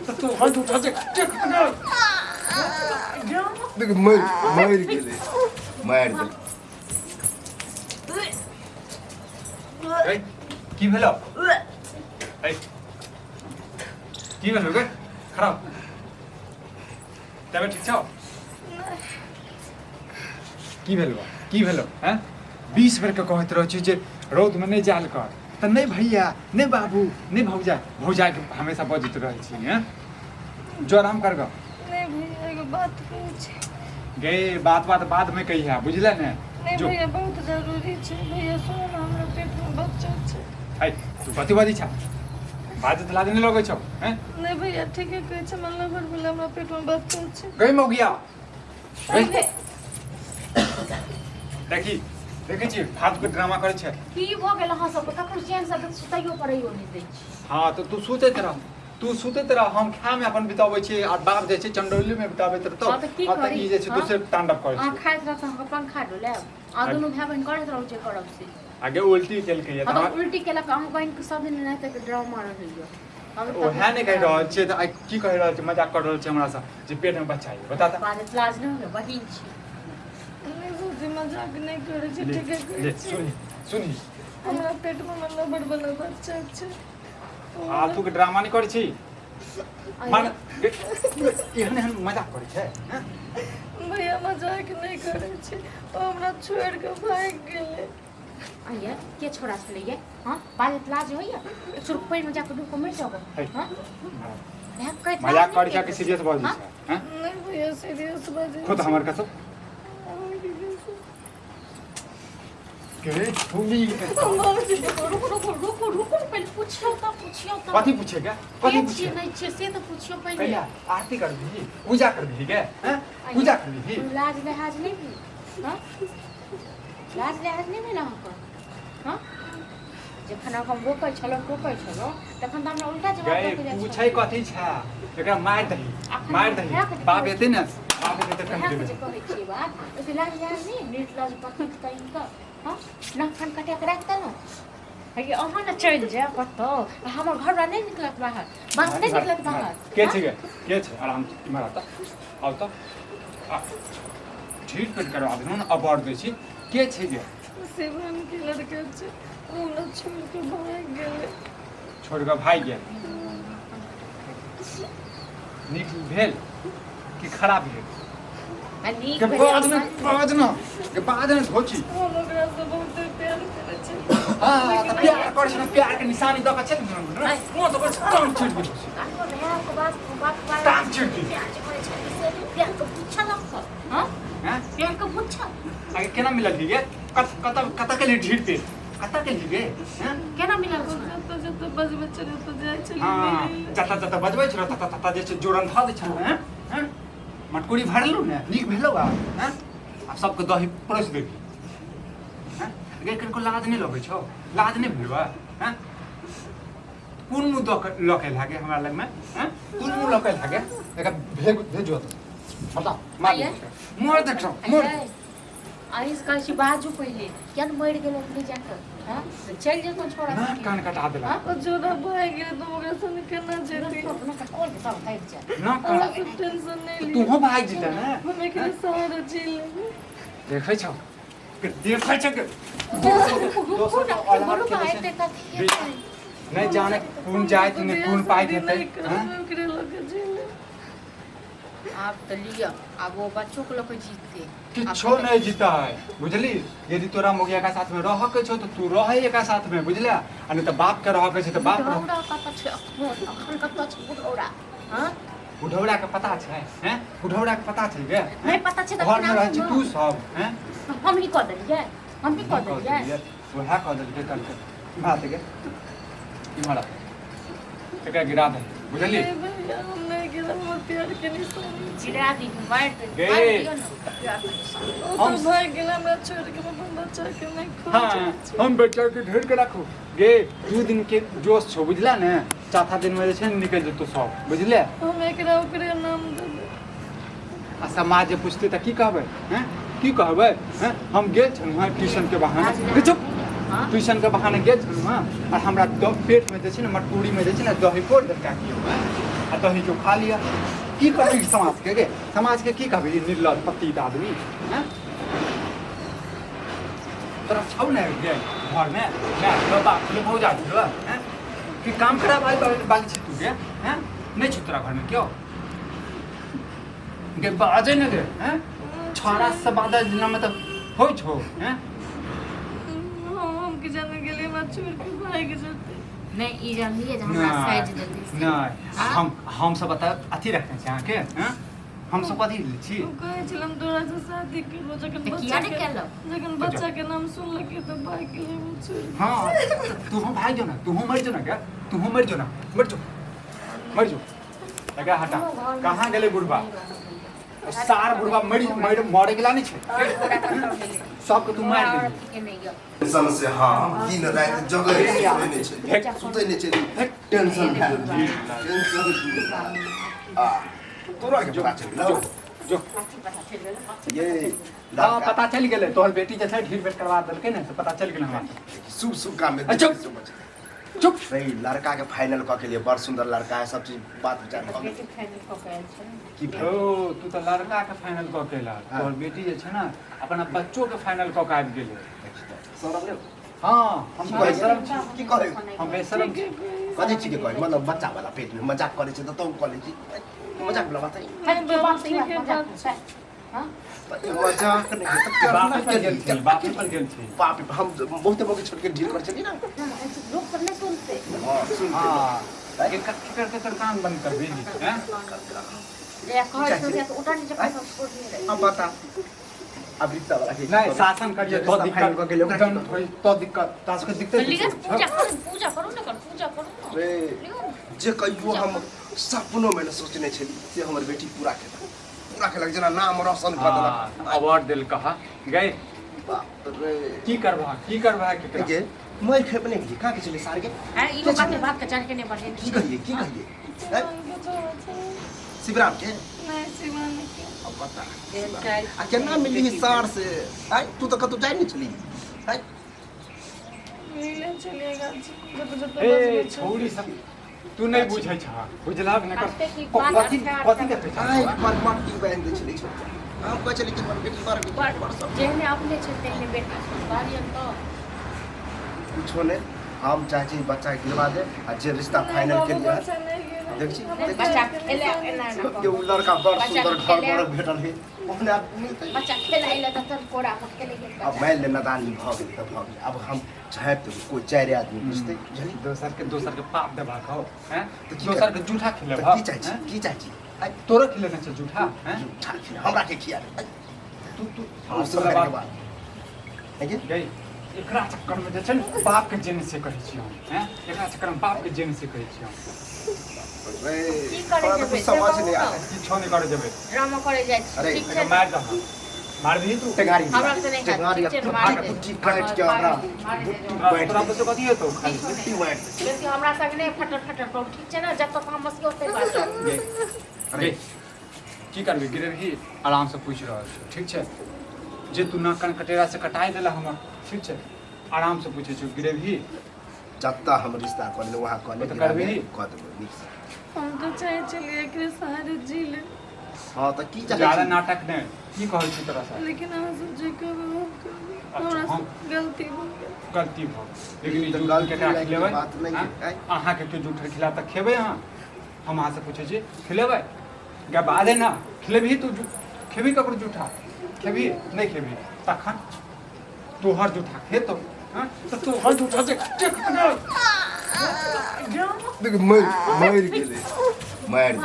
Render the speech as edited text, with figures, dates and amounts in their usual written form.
तो तू हाथ उठा दे देख मार गेले मार दे की भेलो की भेलो गे खराब तबे ठीक छौ की भेलो हैं 20 बेर के कहत रह छी जे रौद में नहीं जाल कर त नहीं भैया नहीं बाबू नहीं भौजा के हमेशा बजत रहे छी हैं जो आराम कर ग नहीं भैया एगो बात कहै छै गे बात बाद में कहिया बुझले ने नहीं भैया बहुत जरूरी छै भैया सुन ना हमरा पेट में बच्चा छै आई तू बती छा बाजत लाज नहीं लगे छौ हैं नहीं भैया ठीके कहै छै मन भर बोले हमरा पेट में बच्चा छै गई मौगिया देखी छी फालतू के ड्रामा करे छै की भ गेल अहाँ सब कखन चैन से सुतैयो परैयो नहीं दै छी हां तो तू सुतैत रह हम खाय में अपन बिताबै छी और बाप जे छै चंडोली में बिताबै त हाँ, तो की करी? ई जे छै दोसर तांडव करे अहाँ छै खाइत रहत अहाँ पंखा डोले आ दुनू भाई बहन करैत रहू छै करब से आगे उल्टी केल के हम उल्टी केलक हम बहन के सब दिन नहीं तक ड्रामा रहैयो ओहे नहीं कह रहल छै त आई की कह रहल छै मजाक कर रहल छै हमरा से जे पेट में बच्चा है बता त बात लाज नहीं होय बहिन छी नहीं सोची मजाक नहीं करे छै ठीके कहै ले छै सुनी हमरा पेट में मन भर बोले बच्चा छै फालतू के ड्रामा नहीं करे छी मान एहन मजाक करे छै हैं भैया मजाक नहीं करे छै ओ हमरा छोड़ के भाग गेले आइए के छोड़ा छले ये हां बात लाज होइया सुरपै में जाके डूब मर जाओ हां मजाक करे छै कि सीरियस बात छै हैं नहीं भैया सीरियस बात खुद हमर कसम के भूमि रुको पहले पूछियो तो कथी पूछेगा कथी पूछे नहीं छे से तो पूछियो पहले कहिया आरती कर दी पूजा कर दी के हैं पूजा कर दी लाज लिहाज नहीं भी हां लाज लिहाज नहीं भेल अहाँके हां जखन हम रोकै छलो तखन त हमरा उल्टा जवाब गए दऽ के पूछै कथी छै एकरा मार दही बाप एते ने बाप एते कहि देबे कहै छी बात ओ लाज लिहाज नहीं नीट लाज पकड़ के इनका हां नखन कटे के राख न है कि अहाँ न चल जाए कतौ हमर घर नहीं निकलत बाहर बात नहीं निकलत बाहर के छै आराम इमहर आता आउ त ठीक पेट करो आदमी न अवार्ड दै छी के छै गे शिवम के लड़का छै हमरा छोड़ के भाग गेले छोड़ के भाग गेल नीक भेल कि खराब भेल अनी के बाद न धोची हम ओकरा से बहुत प्यार करे छै हां त प्यार करे छै प्यार के निशानी द के छै न मो त बस काम छिड़ गेल काम छिड़ गेल प्यार को पूछा ना हां हैं प्यार को पूछा आगे केना मिलल गे कता के लिए ढीठ पे कता के लिए हैं केना मिलल छै जत बजबै छलै त जाइ छलै हां जता बजबै छ तता जे छै जोरन ध दै छ हैं मटकुरी भरलू ने नीक भेलौ आ हैं आ सबके दही परोस देबी हैं गे कनको लाज नहीं लगे छौ लाज नहीं भेलौ हैं कोन मुंह लके लागे हमरा लग में हैं कोन मुंह लके लागे एका भेजो बता मार मोर देख मोर आइस का छी बाजू पहले क्या मर गेलो ले जाकर हां चल जे कोन छोड़ा ना कान कटा देला ओ जोरा भाग गेले तो ओकरा संग केना जेती अपना का कॉल के सब काट जा ना हमरा से टेंशन नहीं तू हो भाग जिता ना हम एकरा सहारा जी लेबे देखै छौ देखै छ के नहीं जाने कौन जाए तूने कौन पाई देते ओकरे लोग जी ले आप तो लिया अब वो बच्चों को लोग जीतते किछो नहीं जीता है बुझली यदि तोरा मोगिया का साथ में रह के छो तो तू रह एका साथ में बुझला आ नहीं तो बाप के रह के छै तो बाप बुढ़ौड़ा पता छै अखन कत छै बुढ़ौड़ा हां बुढ़ौड़ा के पता छै हैं बुढ़ौड़ा के पता छै गे नहीं पता छै घर में रह छी तू सब हैं हम ही कह देलिए हम भी कह देलिए वह कह देलके करके बात गे इमरा एकरा गिरा दे बुझली हम नहीं गिरा मोर प्यार के निशानी जिरा दी मार दे हम भाग गेले हमरा छोड़ के अपन बच्चा के नहीं खो हाँ हम बच्चा के ढेर के रखो गे 2 दिन के जोश छो बुझला ने चौथा दिन में जे छै निकल जतो सब बुझले हम एकरा ओकरे नाम देबे आ समाज जे पूछते त की कहबै हैं की कहबै हैं हम गेल छन वहां ट्यूशन के बहाने चुप ट्यूशन के बहाने गेल छन वहां और हमरा पेट में जे छै ने मटकुरी में जे छै ने दही पोड़ दरका की आ दही जो खा लिया की करबी समाज के गे समाज के की कहबी निर्लज पति आदमी हैं तोरा छौ ने गे घर में मैं बाप ले भौजा दिलो हैं कि काम करा भाई बाकी छै तू गे हैं नहीं छै तोरा घर में क्यों गे बाजे न गे हैं छोरा से बाजा दिन में तो होय छौ हैं हम के जाने के लिए मत छोड़ के भाई के चलते नहीं ई जानलिए जे हमरा साइड देती नहीं हम सब बता अथी रखते हैं यहाँ के हैं हम सब कथी छी हम कहे छलम तोरा से शादी करबो जखन तो किया नहीं केलो जखन बच्चा के नाम सुनलके तो भाई के लिए मत छोड़ हाँ तू हम भाग जो ना तू हम मर जो ना क्या तू हम मर जो ना मर जो लगा हटा कहाँ गेले बुढ़वा सार बुढ़वा मरे गेला नहीं छे सबके तू मार दे टेंशन से हाँ दिन रात जगह नहीं छै सुतै नहीं छै टेंशन टेंशन तोरा के पता चल जो ये हाँ पता चल गेले तोहर बेटी जैसे ढील भेट करवा देलकै ने तो पता चल गेले हमरा शुभ शुभ काम में चुप नहीं लड़का के फाइनल क के लिए बड़ सुंदर लड़का है सब चीज बात विचार भ गेल की ओ तू तो लड़का के फाइनल क के ला तोहर बेटी जे छै ना अपना बच्चों के फाइनल क के आबि गेले सौरभ रे हाँ हम की बेशरम छी की कहे हम बेशरम छी कथी छी के कहे मतलब बच्चा वाला पेट में मजाक करे छै त तू करे छी मजाक वाला बात है मजाक नहीं बाप पर गेल छी बाप हम बहुत मौके छोड़ के ढील कर चली ना लोग सब नहीं सुनते हां सुन हाँ एक करके तो कान बंद कर भी हैं ये कहे तो उठा नीचे पैसा छोड़ दिए अब बता अब रिश्ता वाला के नहीं शासन करिए तो दिक्कत तो दिक्कत तास के दिक्कत लिखा पूजा करो ना पूजा करो रे जे कहियो हम सपनों में न सोचने छली से हमर बेटी पूरा केलक जना नाम रोशन कर देलक अवार्ड दिल कहा गए बाप रे की करबा के के मैं खेपने की का के चले सार के हां ई बात के चढ़ के नहीं बढ़े की कहिए शिवराम के नहीं सिवान के अब बता चल आ केना मिली सार से आई तू तो कतौ जाई नहीं चली आई मिले चलेगा जब ए छोड़ी सब तू नहीं बुझै छ बुझला न कर कथी के पैसा आई पर माटी बहन दे चली हम को चली कि हमर बेटी बार जेने अपने छते ने बेटा बारियन तो कुछो ने हम चाची बच्चा गिरवा दे आ जे रिश्ता फाइनल के लिए देख छी बच्चा खेले एना के उ लड़का बड़ सुंदर घर पर भेटल है अपने आप मिलते बच्चा खेलाइले त तन कोड़ा मत खेले अब मैं ले नदानी भ गेल त भ गेल अब हम चाहे तो कोई चार आदमी बुझते जनी दोसर के पाप देबा खाओ हैं तो की दोसर के जूठा खिले तो की चाची आई तोरा खिले न जूठा हैं हमरा के खिया तू हम सब सब के बात बाद है गई एकरा चक्कर में जे छै ने बाप के जेन से कहै छी हम हैं एकरा चक्कर में बाप के जेन से कहै छी हम की करे जेबे समझ नहीं आता किछो नहीं करे जेबे ड्रामा करे जाय अरे, ठीक छै मार दह मार भी तू टेंगारी हमरा से नहीं टेंगारी ठीक छै, अब मार दे। बुट्टी काट के हमरा बैठ तोरा तो कथी हेतौ खाली बुट्टी बैठ लेकिन हमरा संग नहीं फटर पर ठीक छै ना जब तक हम मस्ती होते बात अरे की करबी गिरही आराम से पूछ रहल छै ठीक छै जे तू ना कन कटेरा से कटाई देला हमर ठीक छै आराम से पूछे छै गिरही जत्ता हम रिश्ता कर ले वहां कर ले तो करबी ही? कर देबो नीक से हम तो चाहे चलिए के सहारे जी ले हां त की चाहे ज्यादा नाटक नहीं की कहै छी तोरा से लेकिन हम सोचे के हमरा हम गलती हो गई गलती भ लेकिन ई तो जूठ गलती के का लायक खिलेबै बात नहीं है, आय। अहाँ के तो जूठ खिला तक खेबै अहाँ हम अहाँ से पूछे छी खिलेबै गे बादे ना खिलेबही तू खेबी ककरो जूठा खेबी नहीं खेबी तखन तोहर जूठा खेतो हां तो तोहर जूठा देख देख मर गेले मार